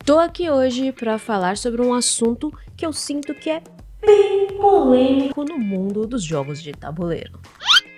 Tô aqui hoje para falar sobre um assunto que eu sinto que é bem polêmico no mundo dos jogos de tabuleiro.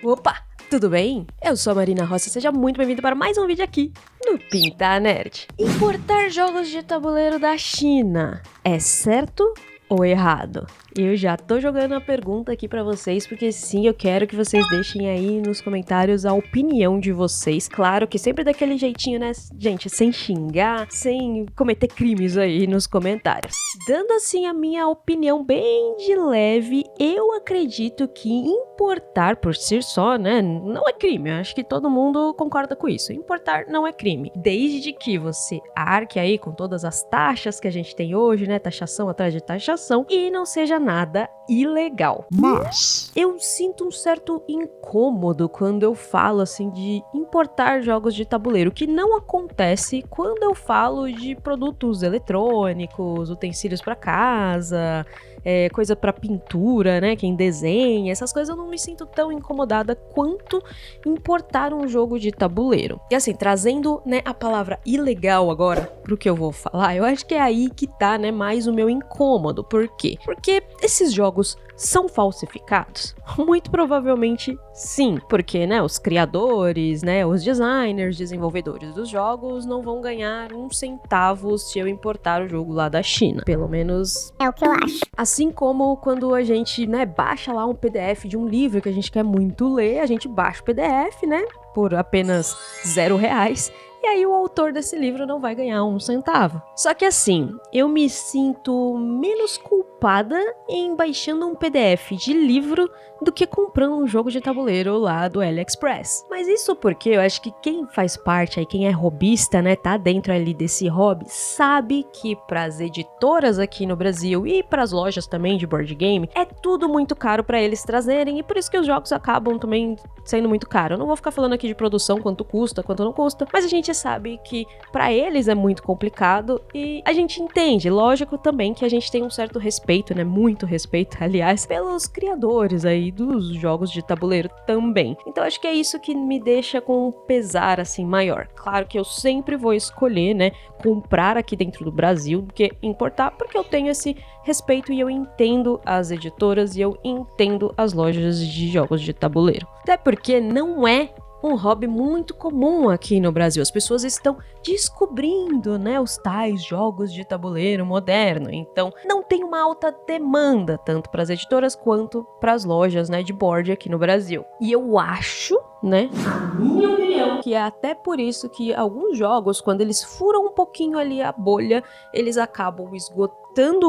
Opa, tudo bem? Eu sou a Marina Rossi, seja muito bem-vindo para mais um vídeo aqui no Pinta Nerd. Importar jogos de tabuleiro da China é certo ou errado? Eu já tô jogando a pergunta aqui pra vocês, porque sim, eu quero que vocês deixem aí nos comentários a opinião de vocês. Claro que sempre daquele jeitinho, né, gente? Sem xingar, sem cometer crimes aí nos comentários. Dando assim a minha opinião bem de leve, eu acredito que importar por si só, né, não é crime. Eu acho que todo mundo concorda com isso. Importar não é crime. Desde que você arque aí com todas as taxas que a gente tem hoje, né, taxação atrás de taxação, e não seja nada ilegal. Mas eu sinto um certo incômodo quando eu falo assim de importar jogos de tabuleiro, que não acontece quando eu falo de produtos eletrônicos, utensílios para casa, coisa para pintura, né, quem desenha, essas coisas eu não me sinto tão incomodada quanto importar um jogo de tabuleiro. E assim, trazendo, né, a palavra ilegal agora pro que eu vou falar, eu acho que é aí que tá, né, mais o meu incômodo. Por quê? Porque esses jogos são falsificados? Muito provavelmente sim, porque, né, os criadores, né, os designers, desenvolvedores dos jogos não vão ganhar um centavo se eu importar o jogo lá da China. Pelo menos é o que eu acho. Assim como quando a gente, né, baixa lá um PDF de um livro que a gente quer muito ler, a gente baixa o PDF, né, por apenas R$0. E aí o autor desse livro não vai ganhar um centavo. Só que assim, eu me sinto menos culpada em baixando um PDF de livro do que comprando um jogo de tabuleiro lá do AliExpress. Mas isso porque eu acho que quem faz parte aí, quem é hobbyista, né, tá dentro ali desse hobby, sabe que pras editoras aqui no Brasil e pras lojas também de board game, é tudo muito caro pra eles trazerem e por isso que os jogos acabam também sendo muito caro. Eu não vou ficar falando aqui de produção, quanto custa, quanto não custa, mas a gente sabe que pra eles é muito complicado e a gente entende, lógico também que a gente tem um certo respeito, né, muito respeito, aliás, pelos criadores aí dos jogos de tabuleiro também. Então acho que é isso que me deixa com um pesar assim maior. Claro que eu sempre vou escolher, né, comprar aqui dentro do Brasil do que importar, porque eu tenho esse respeito e eu entendo as editoras e eu entendo as lojas de jogos de tabuleiro. Até porque não é um hobby muito comum aqui no Brasil. As pessoas estão descobrindo, né, os tais jogos de tabuleiro moderno. Então, não tem uma alta demanda, tanto para as editoras quanto para as lojas, né, de board aqui no Brasil. E eu acho, né, a minha opinião, que é até por isso que alguns jogos, quando eles furam um pouquinho ali a bolha, eles acabam esgotando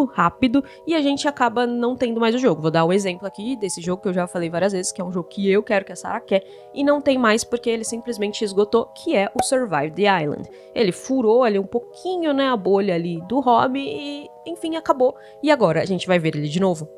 rápido e a gente acaba não tendo mais o jogo. Vou dar um exemplo aqui desse jogo que eu já falei várias vezes, que é um jogo que eu quero, que a Sarah quer, e não tem mais porque ele simplesmente esgotou, que é o Survive the Island. Ele furou ali um pouquinho, né, a bolha ali do hobby e, enfim, acabou. E agora, a gente vai ver ele de novo?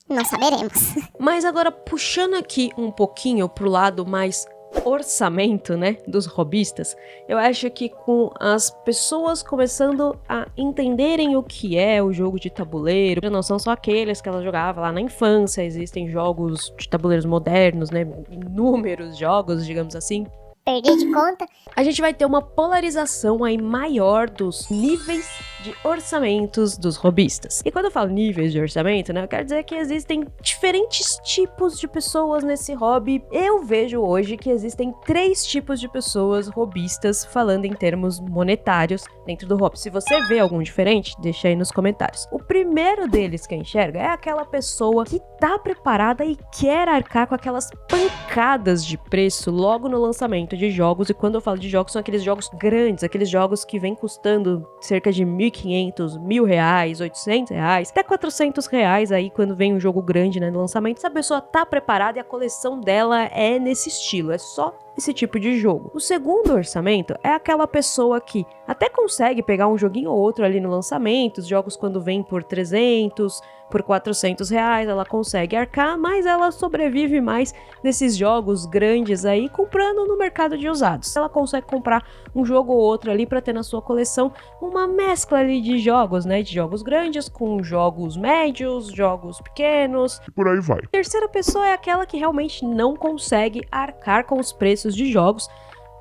Não saberemos. Mas agora, puxando aqui um pouquinho pro lado mais orçamento, né, dos hobbyistas, eu acho que com as pessoas começando a entenderem o que é o jogo de tabuleiro, não são só aqueles que ela jogava lá na infância, existem jogos de tabuleiros modernos, né, inúmeros jogos, digamos assim. Perdi de conta. A gente vai ter uma polarização aí maior dos níveis de orçamentos dos hobbyistas. E quando eu falo níveis de orçamento, né, eu quero dizer que existem diferentes tipos de pessoas nesse hobby. Eu vejo hoje que existem 3 tipos de pessoas hobbyistas falando em termos monetários dentro do hobby. Se você vê algum diferente, deixa aí nos comentários. O primeiro deles que eu enxergo é aquela pessoa que tá preparada e quer arcar com aquelas pancadas de preço logo no lançamento de jogos. E quando eu falo de jogos, são aqueles jogos grandes, aqueles jogos que vêm custando cerca de R$1.500, R$1.000, R$800, até R$400 aí quando vem um jogo grande, né, no lançamento. Essa pessoa tá preparada e a coleção dela é nesse estilo, é só esse tipo de jogo. O segundo orçamento é aquela pessoa que até consegue pegar um joguinho ou outro ali no lançamento, os jogos quando vêm por 300, por R$400, ela consegue arcar, mas ela sobrevive mais nesses jogos grandes aí, comprando no mercado de usados. Ela consegue comprar um jogo ou outro ali para ter na sua coleção uma mescla ali de jogos, né, de jogos grandes com jogos médios, jogos pequenos, e por aí vai. A terceira pessoa é aquela que realmente não consegue arcar com os preços de jogos,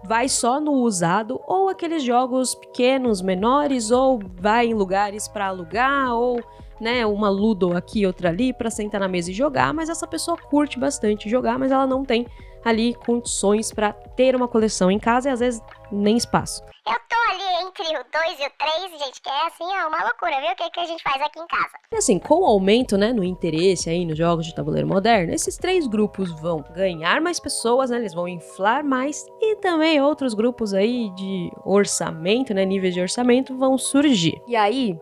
vai só no usado, ou aqueles jogos pequenos, menores, ou vai em lugares para alugar, ou né, uma Ludo aqui, outra ali, para sentar na mesa e jogar, mas essa pessoa curte bastante jogar, mas ela não tem ali condições para ter uma coleção em casa e às vezes nem espaço. Eu tô ali entre o 2 e o 3, gente, que é assim, uma loucura, viu? O que a gente faz aqui em casa? E assim, com o aumento, né, no interesse aí nos jogos de tabuleiro moderno, esses 3 grupos vão ganhar mais pessoas, né, eles vão inflar mais, e também outros grupos aí de orçamento, né, níveis de orçamento vão surgir. E aí,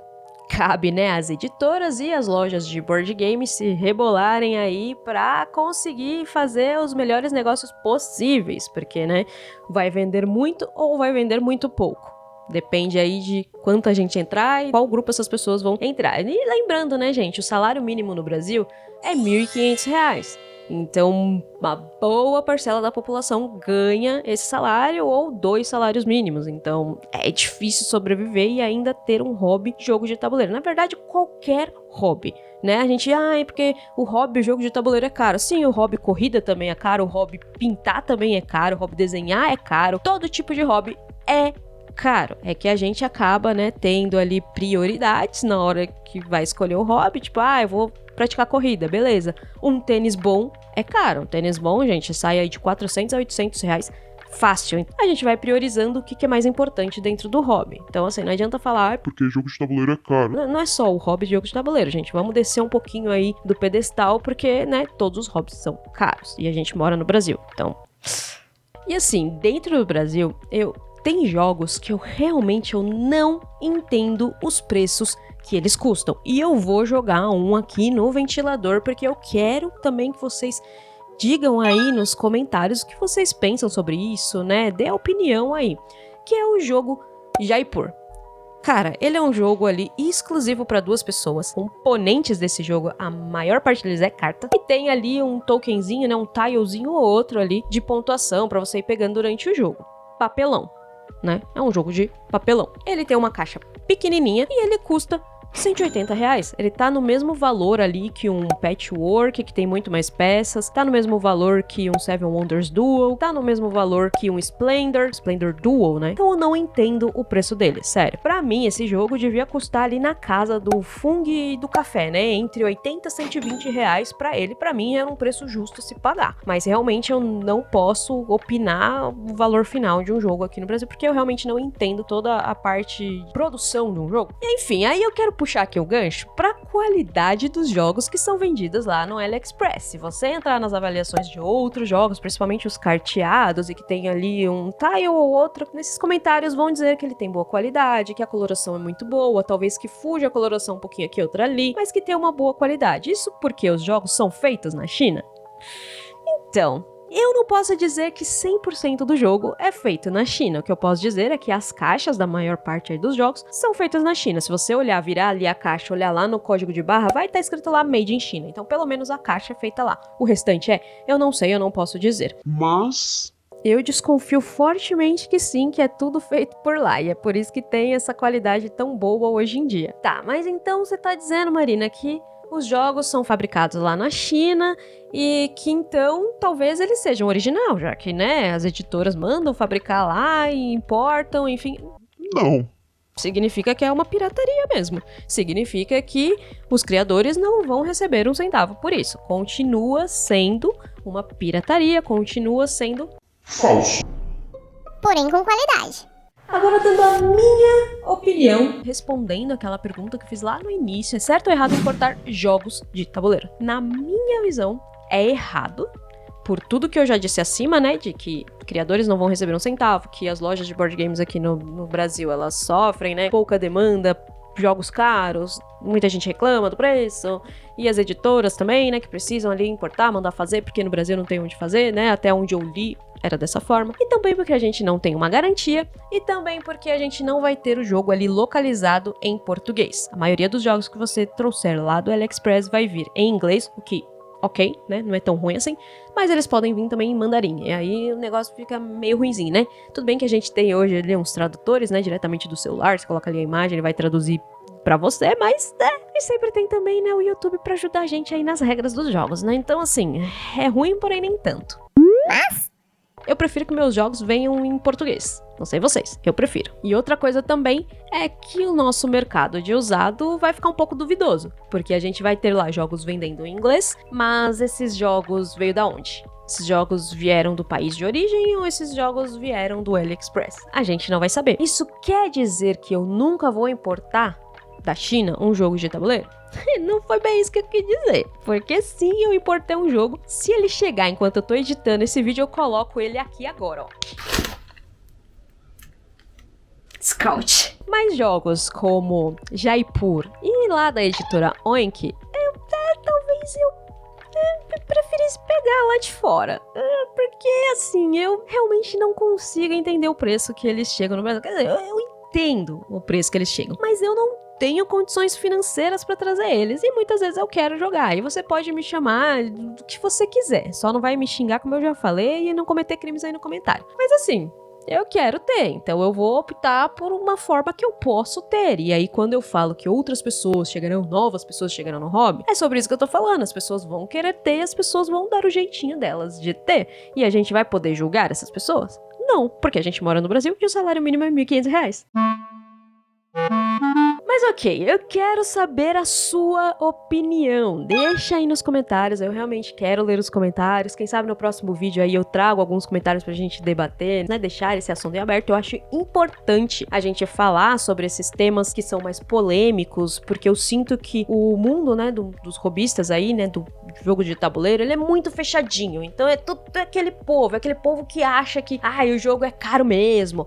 cabe, né, as editoras e as lojas de board games se rebolarem aí pra conseguir fazer os melhores negócios possíveis, porque, né, vai vender muito ou vai vender muito pouco. Depende aí de quanta gente entrar e qual grupo essas pessoas vão entrar. E lembrando, né, gente, o salário mínimo no Brasil é R$ 1.500. Então, uma boa parcela da população ganha esse salário ou 2 salários mínimos. Então, é difícil sobreviver e ainda ter um hobby de jogo de tabuleiro. Na verdade, qualquer hobby, né? A gente, é porque o hobby, o jogo de tabuleiro é caro. Sim, o hobby corrida também é caro, o hobby pintar também é caro, o hobby desenhar é caro. Todo tipo de hobby é caro. É que a gente acaba, né, tendo ali prioridades na hora que vai escolher o hobby. Tipo, eu vou praticar corrida, beleza. Um tênis bom é caro. Um tênis bom, gente, sai aí de 400 a 800 reais fácil. A gente vai priorizando o que é mais importante dentro do hobby. Então, assim, não adianta falar, porque jogo de tabuleiro é caro. Não é só o hobby de jogo de tabuleiro, gente. Vamos descer um pouquinho aí do pedestal, porque, né, todos os hobbies são caros. E a gente mora no Brasil, então... E assim, dentro do Brasil, tem jogos que eu não entendo os preços que eles custam. E eu vou jogar um aqui no ventilador, porque eu quero também que vocês digam aí nos comentários o que vocês pensam sobre isso, né? Dê a opinião aí. Que é o jogo Jaipur. Cara, ele é um jogo ali exclusivo para 2 pessoas. Componentes desse jogo, a maior parte deles é carta. E tem ali um tokenzinho, né? Um tilezinho ou outro ali de pontuação para você ir pegando durante o jogo. Papelão, né? É um jogo de papelão. Ele tem uma caixa pequenininha e ele custa R$180. Ele tá no mesmo valor ali que um Patchwork, que tem muito mais peças, tá no mesmo valor que um Seven Wonders Duel, tá no mesmo valor que um Splendor Duel, né? Então eu não entendo o preço dele, sério. Pra mim, esse jogo devia custar ali na casa do Fung e do café, né? Entre 80 e 120 reais pra ele. Pra mim, era um preço justo se pagar. Mas realmente eu não posso opinar o valor final de um jogo aqui no Brasil, porque eu realmente não entendo toda a parte de produção de um jogo. E, enfim, aí eu quero puxar aqui o gancho para a qualidade dos jogos que são vendidos lá no AliExpress. Se você entrar nas avaliações de outros jogos, principalmente os carteados e que tem ali um tile ou outro, nesses comentários vão dizer que ele tem boa qualidade, que a coloração é muito boa, talvez que fuja a coloração um pouquinho aqui, outra ali, mas que tem uma boa qualidade. Isso porque os jogos são feitos na China? Então, eu não posso dizer que 100% do jogo é feito na China. O que eu posso dizer é que as caixas da maior parte aí dos jogos são feitas na China. Se você olhar, virar ali a caixa, olhar lá no código de barra, vai estar escrito lá Made in China. Então, pelo menos a caixa é feita lá. O restante eu não sei, eu não posso dizer. Mas eu desconfio fortemente que sim, que é tudo feito por lá. E é por isso que tem essa qualidade tão boa hoje em dia. Tá, mas então você tá dizendo, Marina, que os jogos são fabricados lá na China e que então talvez eles sejam original, já que, né, as editoras mandam fabricar lá e importam, enfim. não. Significa que é uma pirataria mesmo. Significa que os criadores não vão receber um centavo por isso. Continua sendo uma pirataria, continua sendo Falso. Porém com qualidade. Agora, dando a minha opinião, respondendo aquela pergunta que eu fiz lá no início, é certo ou errado importar jogos de tabuleiro? Na minha visão, é errado, por tudo que eu já disse acima, né, de que criadores não vão receber um centavo, que as lojas de board games aqui no Brasil, elas sofrem, né, pouca demanda, jogos caros, muita gente reclama do preço, e as editoras também, né, que precisam ali importar, mandar fazer, porque no Brasil não tem onde fazer, né, até onde eu li era dessa forma, e também porque a gente não tem uma garantia, e também porque a gente não vai ter o jogo ali localizado em português. A maioria dos jogos que você trouxer lá do AliExpress vai vir em inglês, o que, ok, né, não é tão ruim assim, mas eles podem vir também em mandarim, e aí o negócio fica meio ruinzinho, né? Tudo bem que a gente tem hoje ali uns tradutores, né, diretamente do celular, você coloca ali a imagem, ele vai traduzir pra você, mas, né, e sempre tem também, né, o YouTube pra ajudar a gente aí nas regras dos jogos, né? Então, assim, é ruim, porém nem tanto. Mas Eu prefiro que meus jogos venham em português. Não sei vocês, eu prefiro. E outra coisa também é que o nosso mercado de usado vai ficar um pouco duvidoso, porque a gente vai ter lá jogos vendendo em inglês, mas esses jogos veio da onde? Esses jogos vieram do país de origem ou esses jogos vieram do AliExpress? A gente não vai saber. Isso quer dizer que eu nunca vou importar da China um jogo de tabuleiro? Não foi bem isso que eu quis dizer. Porque sim, eu importei um jogo. Se ele chegar enquanto eu tô editando esse vídeo, eu coloco ele aqui agora, ó. Scout. Mais jogos como Jaipur e lá da editora Oink, talvez eu preferisse pegar lá de fora. Porque, assim, eu realmente não consigo entender o preço que eles chegam no Brasil. Quer dizer, eu entendo o preço que eles chegam, mas eu não tenho condições financeiras pra trazer eles. E muitas vezes eu quero jogar. E você pode me chamar do que você quiser. Só não vai me xingar, como eu já falei, e não cometer crimes aí no comentário. Mas assim, eu quero ter, então eu vou optar por uma forma que eu posso ter. E aí, quando eu falo que outras pessoas chegarão, novas pessoas chegarão no hobby, é sobre isso que eu tô falando. As pessoas vão querer ter, as pessoas vão dar o jeitinho delas de ter. E a gente vai poder julgar essas pessoas? Não, porque a gente mora no Brasil e o salário mínimo é R$1.500. Mas ok, eu quero saber a sua opinião. Deixa aí nos comentários, eu realmente quero ler os comentários. Quem sabe no próximo vídeo aí eu trago alguns comentários pra gente debater, né? Deixar esse assunto em aberto. Eu acho importante a gente falar sobre esses temas que são mais polêmicos, porque eu sinto que o mundo, né, dos hobbyistas aí, né, do jogo de tabuleiro, ele é muito fechadinho. Então é tudo aquele povo que acha que, o jogo é caro mesmo.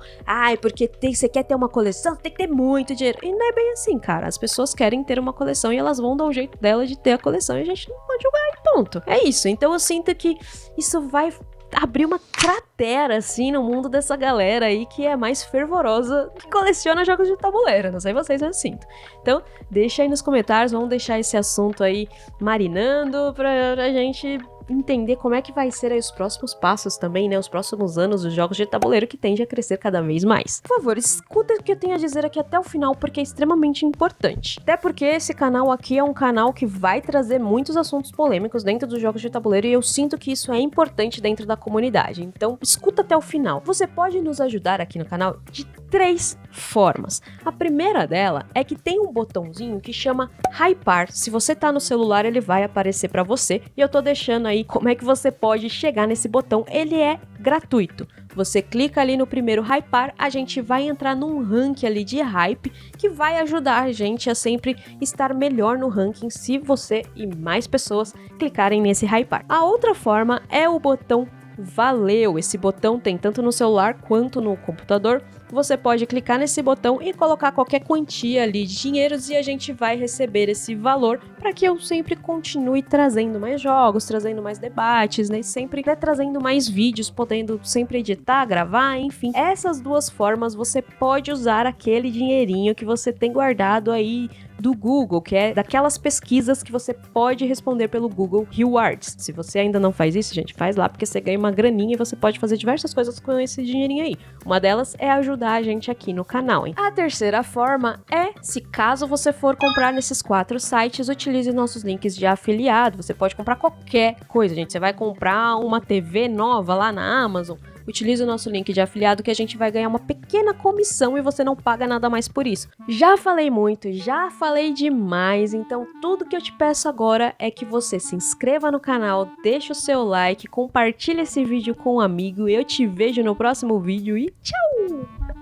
Porque você quer ter uma coleção, tem que ter muito dinheiro. E não é bem assim, cara. As pessoas querem ter uma coleção e elas vão dar um jeito dela de ter a coleção e a gente não pode julgar e ponto. É isso. Então eu sinto que isso vai abrir uma cratera, assim, no mundo dessa galera aí que é mais fervorosa, que coleciona jogos de tabuleiro. Não sei vocês, eu sinto. Então, deixa aí nos comentários, vamos deixar esse assunto aí marinando pra gente entender como é que vai ser aí os próximos passos também, né? Os próximos anos dos jogos de tabuleiro que tende a crescer cada vez mais. Por favor, escuta o que eu tenho a dizer aqui até o final, porque é extremamente importante. Até porque esse canal aqui é um canal que vai trazer muitos assuntos polêmicos dentro dos jogos de tabuleiro e eu sinto que isso é importante dentro da comunidade. Então, escuta até o final. Você pode nos ajudar aqui no canal de 3 formas. A primeira dela é que tem um botãozinho que chama Hypar. Se você tá no celular, ele vai aparecer pra você e eu tô deixando aí como é que você pode chegar nesse botão. Ele é gratuito. Você clica ali no primeiro Hypar, a gente vai entrar num ranking ali de hype que vai ajudar a gente a sempre estar melhor no ranking se você e mais pessoas clicarem nesse Hypar. A outra forma é o botão Valeu. Esse botão tem tanto no celular quanto no computador. Você pode clicar nesse botão e colocar qualquer quantia ali de dinheiros e a gente vai receber esse valor para que eu sempre continue trazendo mais jogos, trazendo mais debates, né? E sempre trazendo mais vídeos, podendo sempre editar, gravar, enfim. Essas 2 formas você pode usar aquele dinheirinho que você tem guardado aí do Google, que é daquelas pesquisas que você pode responder pelo Google Rewards. Se você ainda não faz isso, gente, faz lá, porque você ganha uma graninha e você pode fazer diversas coisas com esse dinheirinho aí. Uma delas é ajudar a gente aqui no canal, hein? A terceira forma é, se caso você for comprar nesses 4 sites, utilize nossos links de afiliado. Você pode comprar qualquer coisa, gente. Você vai comprar uma TV nova lá na Amazon, utilize o nosso link de afiliado que a gente vai ganhar uma pequena comissão e você não paga nada mais por isso. Já falei muito, já falei demais, então tudo que eu te peço agora é que você se inscreva no canal, deixe o seu like, compartilhe esse vídeo com um amigo. Eu te vejo no próximo vídeo e tchau!